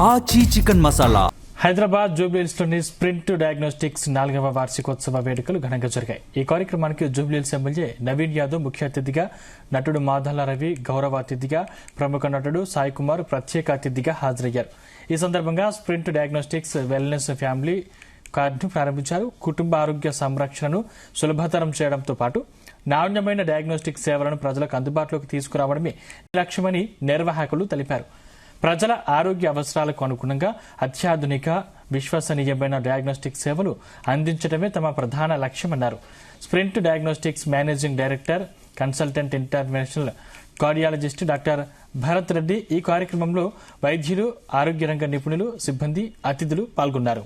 ఆచి చికెన్ మసాలా. హైదరాబాద్ జూబ్లీహిల్స్లోని Sprint Diagnostics 4వ వార్షికోత్సవ వేడుకలు ఘనంగా జరిగాయి. ఈ కార్యక్రమానికి జూబ్లీహిల్స్ ఎమ్మెల్యే నవీన్ యాదవ్ ముఖ్య అతిథిగా, నటుడు మాదాల రవి గౌరవ అతిథిగా, ప్రముఖ నటుడు సాయి కుమార్ ప్రత్యేక అతిథిగా హాజరయ్యారు. ఈ సందర్భంగా స్ప్రింట్ డయాగ్నోస్టిక్స్ వెల్నెస్ ఫ్యామిలీ కార్డును ప్రారంభించారు. కుటుంబ ఆరోగ్య సంరక్షణను సులభతరం చేయడంతో పాటు నాణ్యమైన డయాగ్నోస్టిక్ సేవలను ప్రజలకు అందుబాటులోకి తీసుకురావడమే లక్ష్యమని నిర్వాహకులు తెలిపారు. ప్రజల ఆరోగ్య అవసరాలకు అనుగుణంగా అత్యాధునిక విశ్వసనీయమైన డయాగ్నోస్టిక్ సేవలు అందించడమే తమ ప్రధాన లక్ష్యమన్నారు. Sprint Diagnostics managing director, consultant international cardiologist doctor Bharat Reddy ఈ కార్యక్రమంలో వైద్యులు, ఆరోగ్య రంగ నిపుణులు, సిబ్బంది, అతిథులు పాల్గొన్నారు.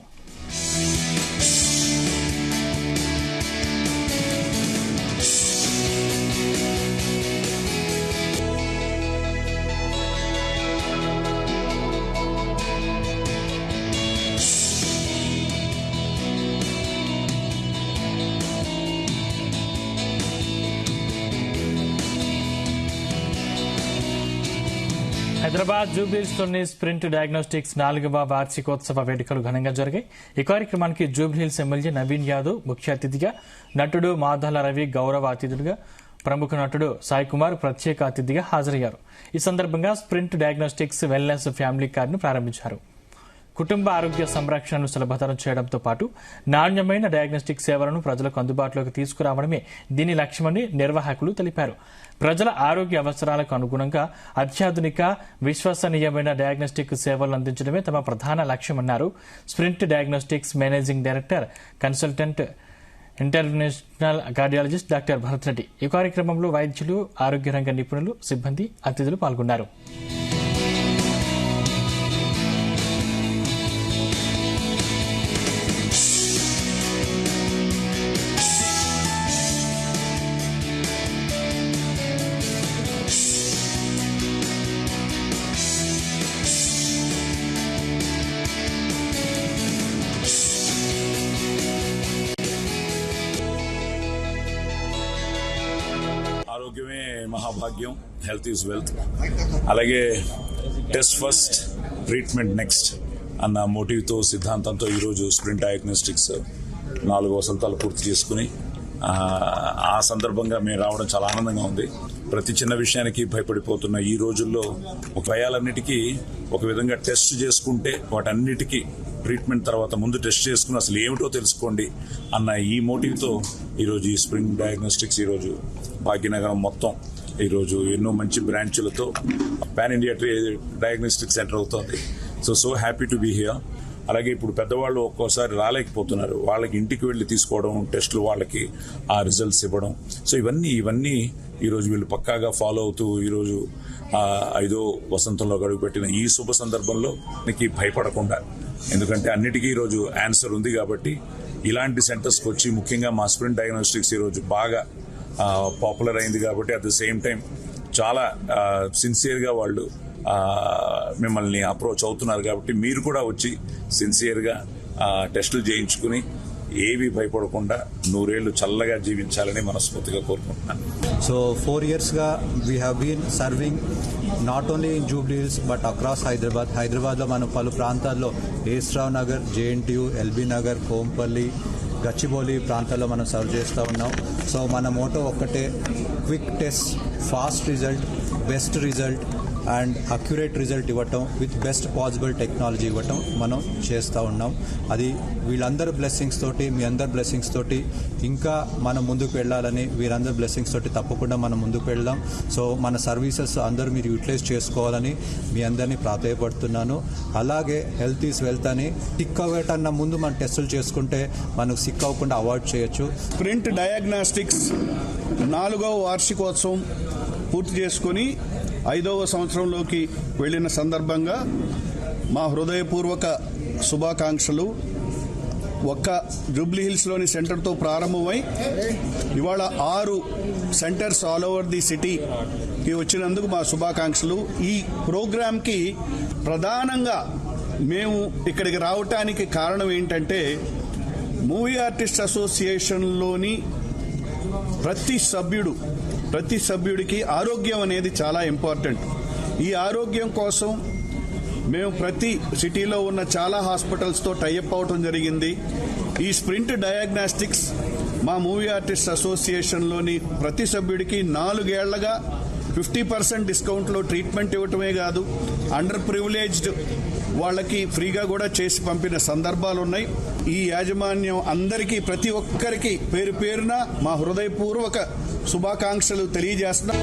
హైదరాబాద్ జూబ్లీహిల్స్లోని స్ప్రింట్ డయాగ్నోస్టిక్స్ 4వ వార్షికోత్సవ వేడుకలు ఘనంగా జరిగాయి. ఈ కార్యక్రమానికి జూబ్లీహిల్స్ ఎమ్మెల్యే నవీన్ యాదవ్ ముఖ్య అతిథిగా, నటుడు మాదాల రవి గౌరవ అతిథులుగా, ప్రముఖ నటుడు సాయి కుమార్ ప్రత్యేక అతిథిగా హాజరయ్యారు. ఈ సందర్భంగా స్ప్రింట్ డయాగ్నోస్టిక్స్ వెల్నెస్ ఫ్యామిలీ కార్డును ప్రారంభించారు. కుటుంబ ఆరోగ్య సంరక్షణను సులభతరం చేయడంతో పాటు నాణ్యమైన డయాగ్నోస్టిక్ సేవలను ప్రజలకు అందుబాటులోకి తీసుకురావడమే దీని లక్ష్యమని నిర్వాహకులు తెలిపారు. ప్రజల ఆరోగ్య అవసరాలకు అనుగుణంగా అత్యాధునిక విశ్వసనీయమైన డయాగ్నోస్టిక్ సేవలు అందించడమే తమ ప్రధాన లక్ష్యమన్నారు. Sprint Diagnostics managing director, consultant international cardiologist doctor Bharat Reddy ఈ కార్యక్రమంలో వైద్యులు, ఆరోగ్య రంగ నిపుణులు, సిబ్బంది, అతిథులు పాల్గొన్నారు. ఆరోగ్యమే మహాభాగ్యం, హెల్త్ ఈజ్ వెల్త్. అలాగే టెస్ట్ ఫస్ట్, ట్రీట్మెంట్ నెక్స్ట్ అన్న మోటివ్తో, సిద్ధాంతంతో ఈరోజు స్ప్రింట్ డయాగ్నోస్టిక్స్ 4 వసంతాలు పూర్తి చేసుకుని ఆ సందర్భంగా మేము రావడం చాలా ఆనందంగా ఉంది. ప్రతి చిన్న విషయానికి భయపడిపోతున్న ఈ రోజుల్లో భయాలన్నిటికీ ఒక విధంగా టెస్ట్ చేసుకుంటే వాటన్నిటికీ ట్రీట్మెంట్ తర్వాత ముందు టెస్ట్ చేసుకుని అసలు ఏమిటో తెలుసుకోండి అన్న ఈ మోటివ్తో ఈరోజు ఈ స్ప్రింట్ డయాగ్నోస్టిక్స్ ఈరోజు భాగ్యనగరం మొత్తం ఈరోజు ఎన్నో మంచి బ్రాంచ్లతో పాన్ ఇండియా డయాగ్నోస్టిక్ సెంటర్ అవుతుంది. So happy to be here. అలాగే ఇప్పుడు పెద్దవాళ్ళు ఒక్కోసారి రాలేకపోతున్నారు, వాళ్ళకి ఇంటికి వెళ్ళి తీసుకోవడం, టెస్టులు వాళ్ళకి ఆ రిజల్ట్స్ ఇవ్వడం. సో ఇవన్నీ ఈరోజు వీళ్ళు పక్కాగా ఫాలో అవుతూ ఈరోజు 5వ వసంతంలో గడుపుపెట్టిన ఈ శుభ సందర్భంలో నీకు భయపడకుండా, ఎందుకంటే అన్నిటికీ ఈరోజు ఆన్సర్ ఉంది కాబట్టి ఇలాంటి సెంటర్స్కి వచ్చి, ముఖ్యంగా మా స్ప్రింట్ డయాగ్నోస్టిక్స్ ఈరోజు బాగా పాపులర్ అయింది కాబట్టి అట్ ద సేమ్ టైం చాలా సిన్సియర్గా వాళ్ళు మిమ్మల్ని అప్రోచ్ అవుతున్నారు కాబట్టి మీరు కూడా వచ్చి సిన్సియర్గా టెస్టులు చేయించుకుని ఏవి భయపడకుండా 100 ఏళ్లు చల్లగా జీవించాలని మనస్ఫూర్తిగా కోరుకుంటున్నాను. సో 4 yearsగా we have been serving not only in Jubilee Hills but across హైదరాబాద్లో మనం పలు ప్రాంతాల్లో ఏస్రావ్ నగర్, JNTU, LB నగర్, కోంపల్లి, గచ్చిబౌలి ప్రాంతాల్లో మనం సర్వ్ చేస్తూ ఉన్నాం. సో మన మోటో ఒక్కటే, quick test, fast result, best result and accurate result ఇవ్వటం విత్ బెస్ట్ పాసిబుల్ టెక్నాలజీ ఇవ్వటం మనం చేస్తూ ఉన్నాం. అది వీళ్ళందరూ బ్లెస్సింగ్స్ తోటి, మీ అందరి బ్లెస్సింగ్స్ తోటి ఇంకా మనం ముందుకు వెళ్ళాలని, వీరందరి బ్లెస్సింగ్స్ తోటి తప్పకుండా మనం ముందుకు వెళ్దాం. సో మన సర్వీసెస్ అందరూ మీరు యూటిలైజ్ చేసుకోవాలని మీ అందరినీ ప్రాధాయపడుతున్నాను. అలాగే హెల్త్ ఈజ్ వెల్త్ అని సిక్ అవ్వటన్నా ముందు మనం టెస్టులు చేసుకుంటే మనకు సిక్ అవ్వకుండా అవాయిడ్ చేయొచ్చు. స్ప్రింట్ డయాగ్నోస్టిక్స్ 4వ వార్షికోత్సవం పూర్తి చేసుకుని 5వ సంవత్సరంలోకి వెళ్లిన సందర్భంగా మా హృదయపూర్వక శుభాకాంక్షలు. ఒక్క జూబ్లీహిల్స్లోని సెంటర్తో ప్రారంభమై ఇవాళ 6 సెంటర్స్ ఆల్ ఓవర్ ది సిటీకి వచ్చినందుకు మా శుభాకాంక్షలు. ఈ ప్రోగ్రాంకి ప్రధానంగా మేము ఇక్కడికి రావటానికి కారణం ఏంటంటే, మూవీ ఆర్టిస్ట్ అసోసియేషన్లోని ప్రతి సభ్యుడు ప్రతి సభ్యుడికి ఆరోగ్యం అనేది చాలా ఇంపార్టెంట్. ఈ ఆరోగ్యం కోసం మేము ప్రతి సిటీలో ఉన్న చాలా హాస్పిటల్స్తో టైఅప్ అవటం జరిగింది. ఈ స్ప్రింట్ డయాగ్నాస్టిక్స్ మా మూవీ ఆర్టిస్ట్ అసోసియేషన్లోని ప్రతి సభ్యుడికి 4 ఏళ్లగా 50% డిస్కౌంట్లో ట్రీట్మెంట్ ఇవ్వటమే కాదు, అండర్ ప్రివిలేజ్డ్ వాళ్ళకి ఫ్రీగా కూడా చేసి పంపిన సందర్భాలు ఉన్నాయి. ఈ యాజమాన్యం అందరికీ ప్రతి ఒక్కరికి పేరు పేరున మా హృదయపూర్వక శుభాకాంక్షలు తెలియజేస్తున్నాం.